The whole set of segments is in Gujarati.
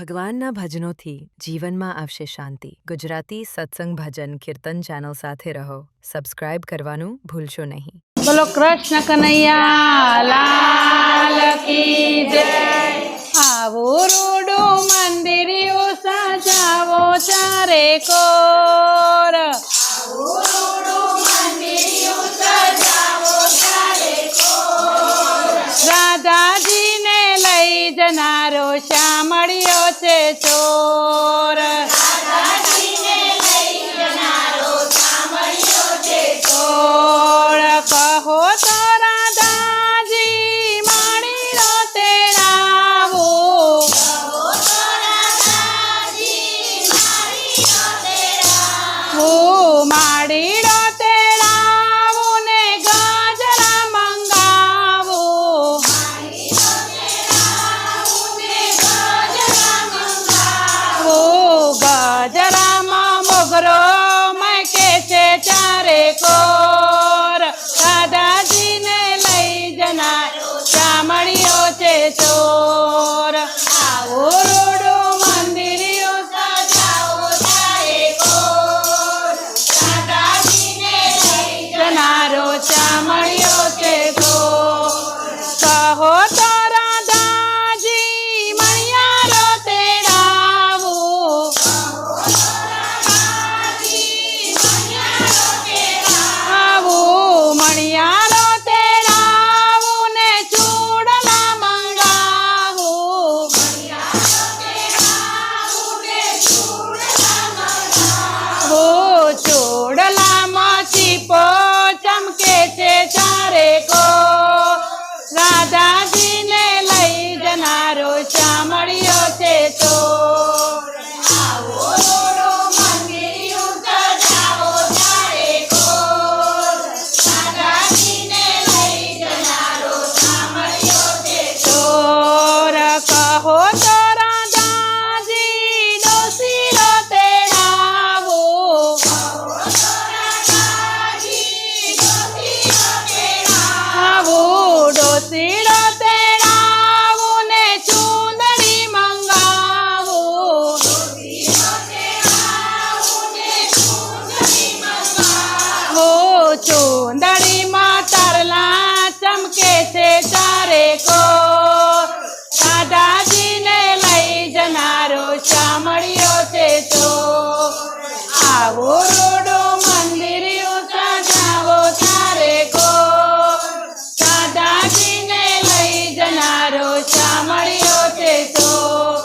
ભગવાનના ભજનોથી જીવનમાં આવશે શાંતિ। ગુજરાતી સત્સંગ ભજન કીર્તન ચેનલ સાથે રહો। સબસ્ક્રાઇબ કરવાનું ભૂલશો નહીં। બોલો કૃષ્ણ કનૈયા લાલ કી જય। આવો રૂડો મંદિરિયો સજાવો ચારે કોર। રાધાજીને લઈ જનારો શામળિયો છે ચોર। કહો તો રાધાજી માણીનો તેડાવો। માડીનો તેડાવો ને ગાજરા મંગાવો। ગજરામાં મોગરો મકે છે ચારે કોર। રાધાજીને લઈ જનારો શામળિયો છે ચોર। આવો રૂડો મંદિરિયો સજાવો ચારે કોર। રાધાજીને લઈ જનારો શામળિયો છે ચોર। કહો તો રાધાજી મણિયારો તેડાવો। મણિયારો તેડાવો ને ચૂડલા મંગાવો। ચૂડલામાં ચીપો ચમકે છે ચારે કોર। રાધાજીને લઈ જનારો શામળિયો છે ચોર। આવો રૂડો મંદિરિયો સજાવો ચારે કોર। રાધાજીને લઈ જનારો શામળિયો છે ચોર। કહો તો રાધાજી ડોસીરો તેડાવો। ડોસીરો તેડાવો ને ચૂંદડી મંગાવો। ચૂંદડીમાં તરલા ચમકે છે ચારે કોર। રાધાજીને લઈ જનારો શામળિયો છે ચોર। આવો રૂડો મંદિરિયો સજાવો ચારે કોર। રાધાજીને લઈ જનારો શામળિયો છે ચોર।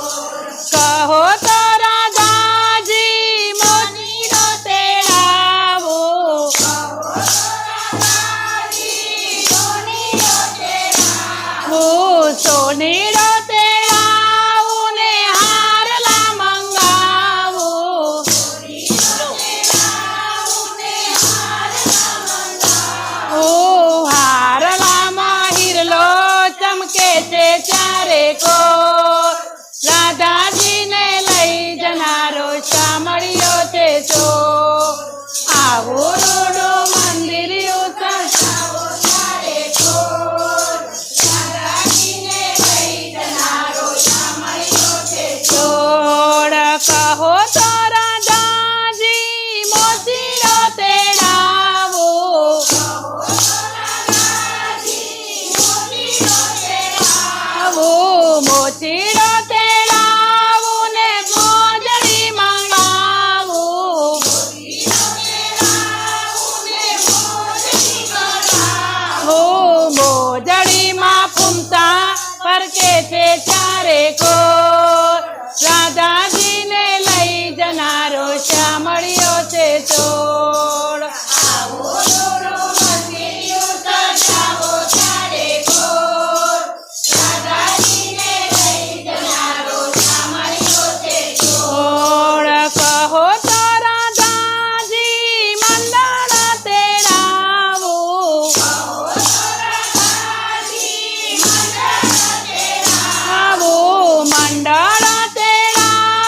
કહો તો રાધાજી મોતીનો તેડાવો। સોનેરો તેડાવો ને હારલા મંગાવો। હારલામાં હિરલો ચમકે છે ચારે કોર। રાધાજીને લઈ જનારો શામળિયો છે ચોર। આવો રૂડો મંદિરિયો સજાવો ચારે કોર। રાધાજીને લઈ જનારો શામળિયો છે ચોર। કહો તો રાધાજી મોતીનો તેડાવો। મોતીનો તેડાવો ને મોજડી મંગાવો। મોજડીમાં ફૂમતા ફરકે છે ચારે કોર। રાધાજીને લઈ જનારો શામળિયો છે ચોર। આવો રૂડો મંદિરિયો સજાવો ચારે કોર। રાધાજીને લઈ જનારો શામળિયો છે ચોર। કહો તો રાધાજી મંડળ તેડાવો। મંડળ તેડાવો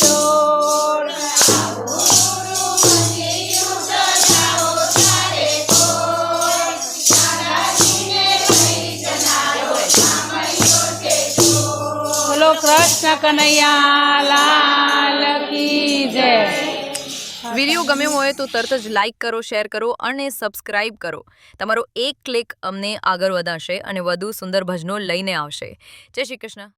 ચોર બોલો કૃષ્ણ કનૈયા લાલ કી જય. વિડીયો ગમ્યો હોય તો તરત જ લાઇક કરો, શેર કરો અને સબસ્ક્રાઇબ કરો. તમારો એક ક્લિક અમને આગળ વધારશે અને વધુ સુંદર ભજનો લઈને આવશે. જય શ્રી કૃષ્ણ.